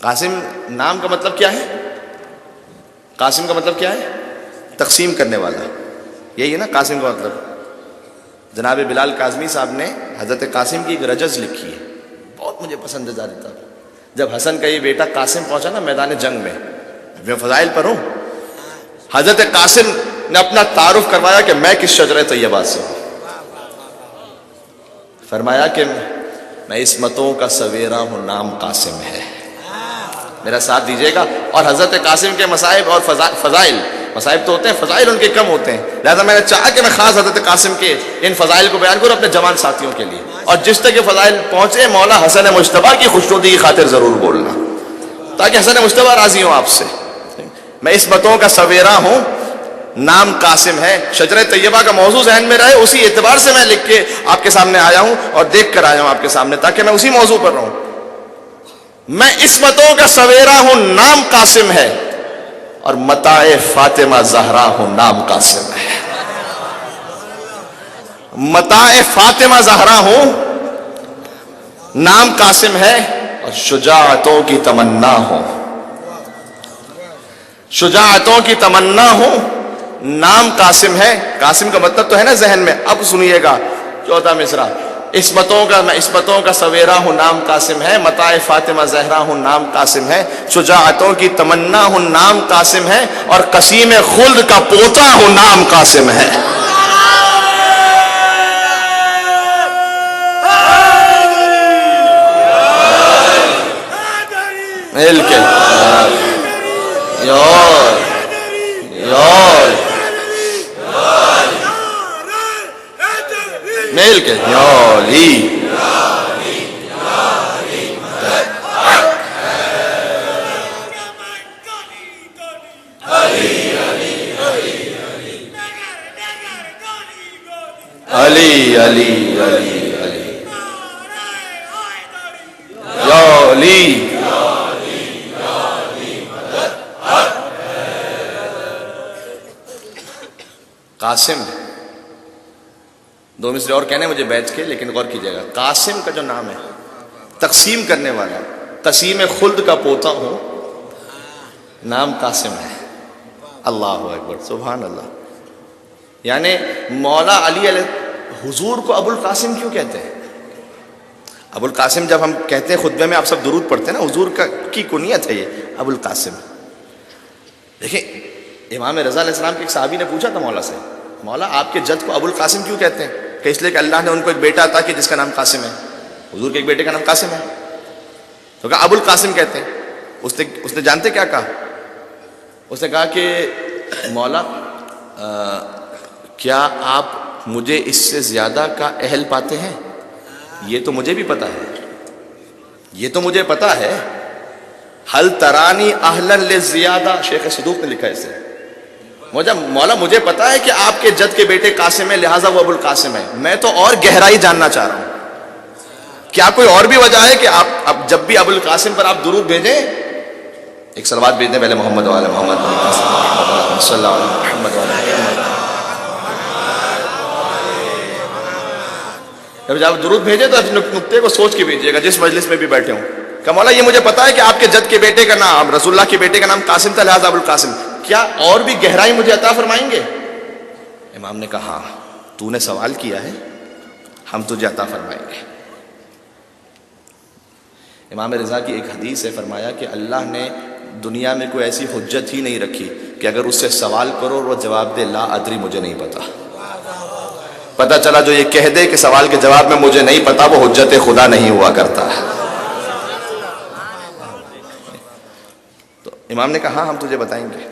قاسم نام کا مطلب کیا ہے؟ قاسم کا مطلب کیا ہے؟ تقسیم کرنے والا. یہی ہے نا قاسم کا مطلب. جناب بلال کاظمی صاحب نے حضرت قاسم کی ایک رجز لکھی ہے, بہت مجھے پسند ہے ذاتی طور پر. جب حسن کا یہ بیٹا قاسم پہنچا نا میدان جنگ میں فضائل پر ہوں, حضرت قاسم نے اپنا تعارف کروایا کہ میں کس شجرہ طیبہ سے ہوں. فرمایا کہ میں عصمتوں کا سویرا ہوں, نام قاسم ہے. میرا ساتھ دیجیے گا. اور حضرت قاسم کے مصائب اور فضائل, مصائب تو ہوتے ہیں, فضائل ان کے کم ہوتے ہیں, لہذا میں نے چاہا کہ میں خاص حضرت قاسم کے ان فضائل کو بیان کروں اپنے جوان ساتھیوں کے لیے. اور جس تک یہ فضائل پہنچے مولا حسن مجتبیٰ کی خوشنودی کی خاطر ضرور بولنا, تاکہ حسن مجتبیٰ راضی ہوں آپ سے. میں عصمتوں کا سویرا ہوں, نام قاسم ہے. شجرہ طیبہ کا موضوع ذہن میں رہے, اسی اعتبار سے میں لکھ کے آپ کے سامنے آیا ہوں اور دیکھ کر آیا ہوں آپ کے سامنے, تاکہ میں اسی موضوع پر رہوں. میں عصمتوں کا سویرا ہوں, نام قاسم ہے. اور متاع فاطمہ زہرا ہوں, نام قاسم ہے. متاع فاطمہ زہرا ہوں, نام قاسم ہے. اور شجاعتوں کی تمنا ہوں, شجاعتوں کی تمنا ہوں, نام قاسم ہے. قاسم کا مطلب تو ہے نا ذہن میں. اب سنیے گا چوتھا مصرع. میں عصمتوں کا سویرا ہوں, نام قاسم ہے. متاع فاطمہ زہرا ہوں, نام قاسم ہے. شجاعتوں کی تمنا ہوں, نام قاسم ہے. اور قسیم خلد کا پوتا ہوں, نام قاسم ہے. مل کے یار مل کے یالی علی علی علی علی یالی. قاسم دو مصرے اور کہنے مجھے بیٹھ کے, لیکن غور کیجیے گا. قاسم کا جو نام ہے تقسیم کرنے والا, قسیم خلد کا پوتا ہوں, نام قاسم ہے. اللہ اکبر, سبحان اللہ. یعنی مولا علی علیہ حضور کو ابو القاسم کیوں کہتے ہیں؟ ابو القاسم جب ہم کہتے ہیں خطبے میں, آپ سب درود پڑھتے ہیں نا, حضور کی کنیت ہے یہ ابو القاسم. دیکھیں امام رضا علیہ السلام کے ایک صحابی نے پوچھا تھا مولا سے, مولا آپ کے جد کو ابو القاسم کیوں کہتے ہیں؟ کہ اس لیے کہ اللہ نے ان کو ایک بیٹا عطا کیا جس کا نام قاسم ہے. حضور کے ایک بیٹے کا نام قاسم ہے, تو کہا ابو القاسم کہتے ہیں. اس نے جانتے کیا کہا؟ اس نے کہا کہ مولا کیا آپ مجھے اس سے زیادہ کا اہل پاتے ہیں؟ یہ تو مجھے بھی پتا ہے, یہ تو مجھے پتا ہے. حل ترانی اہلا للزیادہ, شیخ صدوق نے لکھا ہے اسے. مولا مجھے پتا ہے کہ آپ کے جد کے بیٹے قاسم ہے, لہٰذا وہ ابو القاسم ہے. میں تو اور گہرائی جاننا چاہ رہا ہوں, کیا کوئی اور بھی وجہ ہے کہ آپ اب جب بھی ابو القاسم پر آپ درود بھیجیں, ایک صلوات بھیج دیں پہلے محمد وعلی محمد صلی اللہ علیہ محمد وعلی محمد. جب آپ درود بھیجیں تو اس نقطے کو سوچ کے بھیجیے گا جس مجلس میں بھی بیٹھے ہوں, کہ مولا یہ مجھے پتا ہے کہ آپ کے جد کے بیٹے کا نام, رسول اللہ کے بیٹے کا نام قاسم تھا, لہٰذا ابو القاسم. کیا اور بھی گہرائی مجھے عطا فرمائیں گے؟ امام نے کہا ہاں, تو نے سوال کیا ہے, ہم تجھے عطا فرمائیں گے. امام رضا کی ایک حدیث ہے, فرمایا کہ اللہ نے دنیا میں کوئی ایسی حجت ہی نہیں رکھی کہ اگر اس سے سوال کرو اور وہ جواب دے لا ادری مجھے نہیں پتا. پتہ چلا جو یہ کہہ دے کہ سوال کے جواب میں مجھے نہیں پتا, وہ حجت خدا نہیں ہوا کرتا ہے. تو امام نے کہا ہاں ہم تجھے بتائیں گے.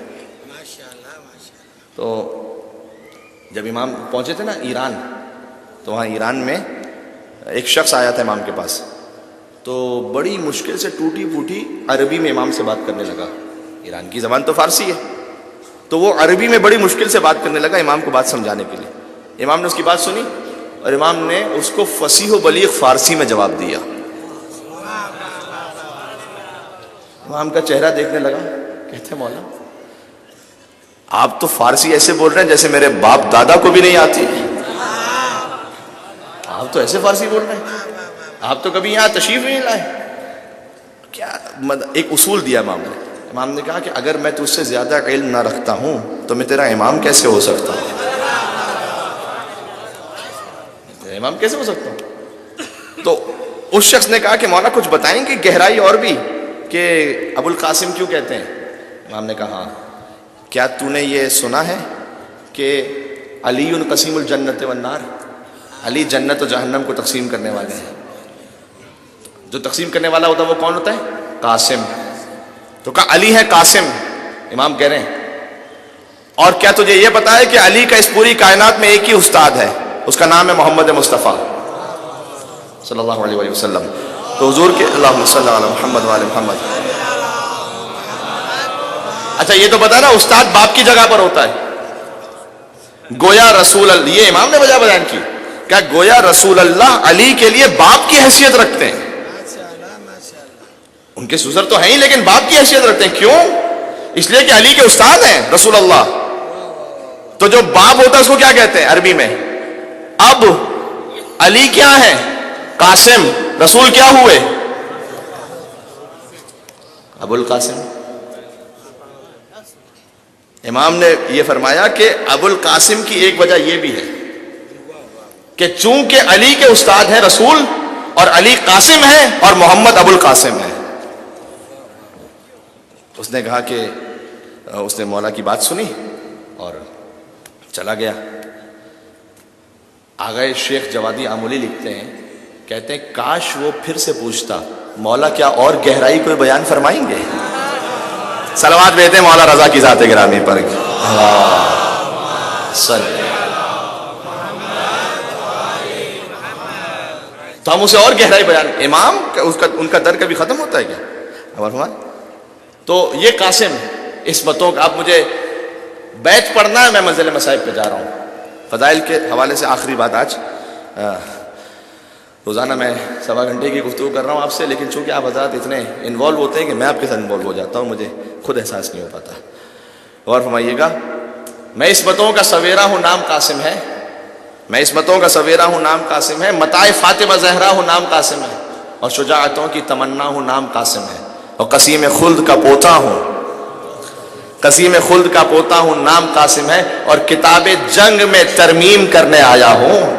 تو جب امام پہنچے تھے نا ایران, تو وہاں ایران میں ایک شخص آیا تھا امام کے پاس, تو بڑی مشکل سے ٹوٹی پھوٹی عربی میں امام سے بات کرنے لگا. ایران کی زبان تو فارسی ہے, تو وہ عربی میں بڑی مشکل سے بات کرنے لگا امام کو بات سمجھانے کے لیے. امام نے اس کی بات سنی اور امام نے اس کو فصیح و بلیغ فارسی میں جواب دیا. امام کا چہرہ دیکھنے لگا, کہتے مولا آپ تو فارسی ایسے بول رہے ہیں جیسے میرے باپ دادا کو بھی نہیں آتی. آپ تو ایسے فارسی بول رہے ہیں, آپ تو کبھی یہاں تشریف نہیں لائے. کیا ایک اصول دیا امام نے. امام نے کہا کہ اگر میں تجھ سے زیادہ علم نہ رکھتا ہوں تو میں تیرا امام کیسے ہو سکتا ہوں؟ امام کیسے ہو سکتا ہوں؟ تو اس شخص نے کہا کہ مولا کچھ بتائیں کہ گہرائی اور بھی کہ ابو القاسم کیوں کہتے ہیں؟ امام نے کہا ہاں. کیا تو نے یہ سنا ہے کہ علی قسیم الجنت والنار، علی جنت و جہنم کو تقسیم کرنے والے ہیں. جو تقسیم کرنے والا ہوتا ہے وہ کون ہوتا ہے؟ قاسم. تو کہا علی ہے قاسم. امام کہہ رہے ہیں اور کیا تجھے یہ پتا ہے کہ علی کا اس پوری کائنات میں ایک ہی استاد ہے، اس کا نام ہے محمد مصطفیٰ صلی اللہ علیہ وسلم. تو حضور کے اللہم صلی علی محمد وعلی محمد. اچھا یہ تو پتا نا استاد باپ کی جگہ پر ہوتا ہے. گویا رسول اللہ، یہ امام نے وجہ بیان کی، کیا گویا رسول اللہ علی کے لیے باپ کی حیثیت رکھتے ہیں. ان کے سسر تو ہیں ہی لیکن باپ کی حیثیت رکھتے ہیں. کیوں؟ اس لیے کہ علی کے استاد ہیں رسول اللہ. تو جو باپ ہوتا ہے اس کو کیا کہتے ہیں عربی میں؟ اب علی کیا ہے؟ قاسم. رسول کیا ہوئے؟ ابو القاسم. امام نے یہ فرمایا کہ ابو القاسم کی ایک وجہ یہ بھی ہے کہ چونکہ علی کے استاد ہیں رسول، اور علی قاسم ہے اور محمد ابو القاسم ہے. اس نے کہا کہ اس نے مولا کی بات سنی اور چلا گیا. آغا شیخ جوادی آمولی لکھتے ہیں، کہتے ہیں کاش وہ پھر سے پوچھتا مولا کیا اور گہرائی کوئی بیان فرمائیں گے. صلوات بھیجتے ہیں مولا رضا کی ذات گرامی پر. تو ہم اسے اور گہرائی بیان. امام ان کا در کبھی ختم ہوتا ہے کیا؟ تو یہ قاسم اس بتوں کا، اب مجھے بیت پڑھنا ہے، میں منزل مصائب پہ جا رہا ہوں. فضائل کے حوالے سے آخری بات آج. روزانہ میں 1.25 گھنٹے کی گفتگو کر رہا ہوں آپ سے، لیکن چونکہ آپ حضرات اتنے انوالو ہوتے ہیں کہ میں آپ کے ساتھ انوالو ہو جاتا ہوں، مجھے خود احساس نہیں ہو پاتا. غور فرمائیے گا. میں اس بتوں کا سویرا ہوں، نام قاسم ہے. میں اس بتوں کا سویرا ہوں، نام قاسم ہے. متاع فاطمہ زہرا ہوں، نام قاسم ہے. اور شجاعتوں کی تمنا ہوں، نام قاسم ہے. اور قسیم خلد کا پوتا ہوں، قسیم خلد کا پوتا ہوں، نام قاسم ہے. اور کتاب جنگ میں ترمیم کرنے آیا ہوں.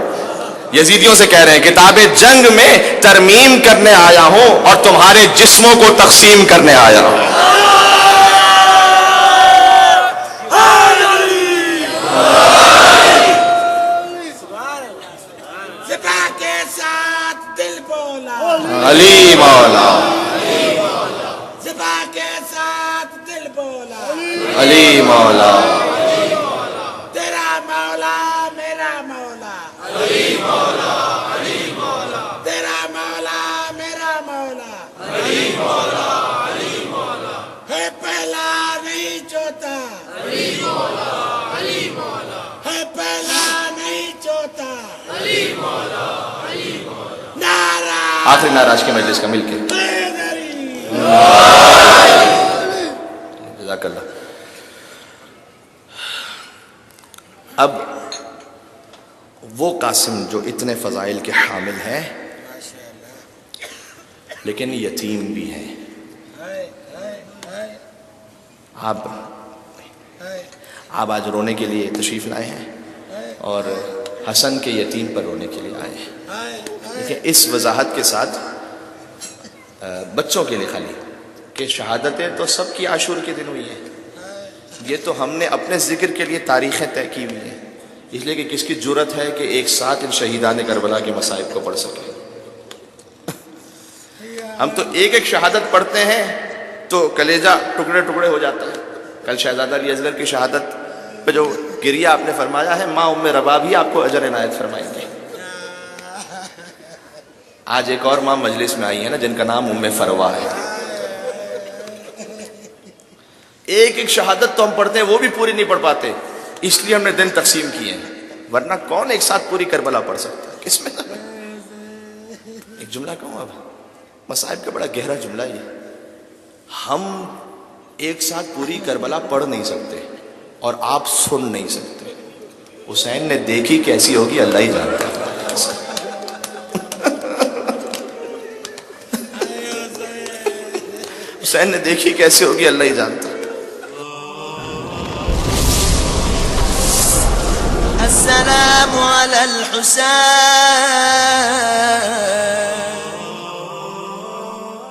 یزیدیوں سے کہہ رہے ہیں کتاب جنگ میں ترمیم کرنے آیا ہوں اور تمہارے جسموں کو تقسیم کرنے آیا ہوں. علی مولا، علی مولا، تیرا مولا میرا مولا، علی مولا، علی مولا، تیرا مولا میرا مولا، علی مولا، علی مولا، ہے پہلا نہیں چوتھا، علی مولا، علی مولا، ہے پہلا نہیں چوتھا، علی مولا، علی مولا. نعرہ آخری ناراض کے مجلس کا مل کے جزاک اللہ. اب وہ قاسم جو اتنے فضائل کے حامل ہیں لیکن یتیم بھی ہیں. آپ آج رونے کے لیے تشریف لائے ہیں اور حسن کے یتیم پر رونے کے لیے آئے ہیں. دیکھیں اس وضاحت کے ساتھ بچوں کے لیے خالی کہ شہادتیں تو سب کی عاشور کے دن ہوئی ہیں. یہ تو ہم نے اپنے ذکر کے لیے تاریخیں طے کی ہوئی ہیں، اس لیے کہ کس کی جرت ہے کہ ایک ساتھ ان شہیدان کربلا کے مصائب کو پڑھ سکے. ہم تو ایک ایک شہادت پڑھتے ہیں تو کلیجہ ٹکڑے ٹکڑے ہو جاتا ہے. کل شہزادہ علی اصغر کی شہادت پہ جو گریہ آپ نے فرمایا ہے، ماں ام رباب ہی آپ کو اجر عنایت فرمائیں گے. آج ایک اور ماں مجلس میں آئی ہے نا جن کا نام ام فروا ہے. ایک ایک شہادت تو ہم پڑھتے ہیں وہ بھی پوری نہیں پڑھ پاتے، اس لیے ہم نے دن تقسیم کیے ہیں. ورنہ کون ایک ساتھ پوری کربلا پڑھ سکتا ہے؟ کس میں ایک جملہ کہوں، اب مصائب کا بڑا گہرا جملہ یہ. ہم ایک ساتھ پوری کربلا پڑھ نہیں سکتے اور آپ سن نہیں سکتے. حسین نے دیکھی کیسی ہوگی اللہ ہی جانتا ہے. حسین نے دیکھی کیسے ہوگی اللہ ہی جانتا. السلام على الحسين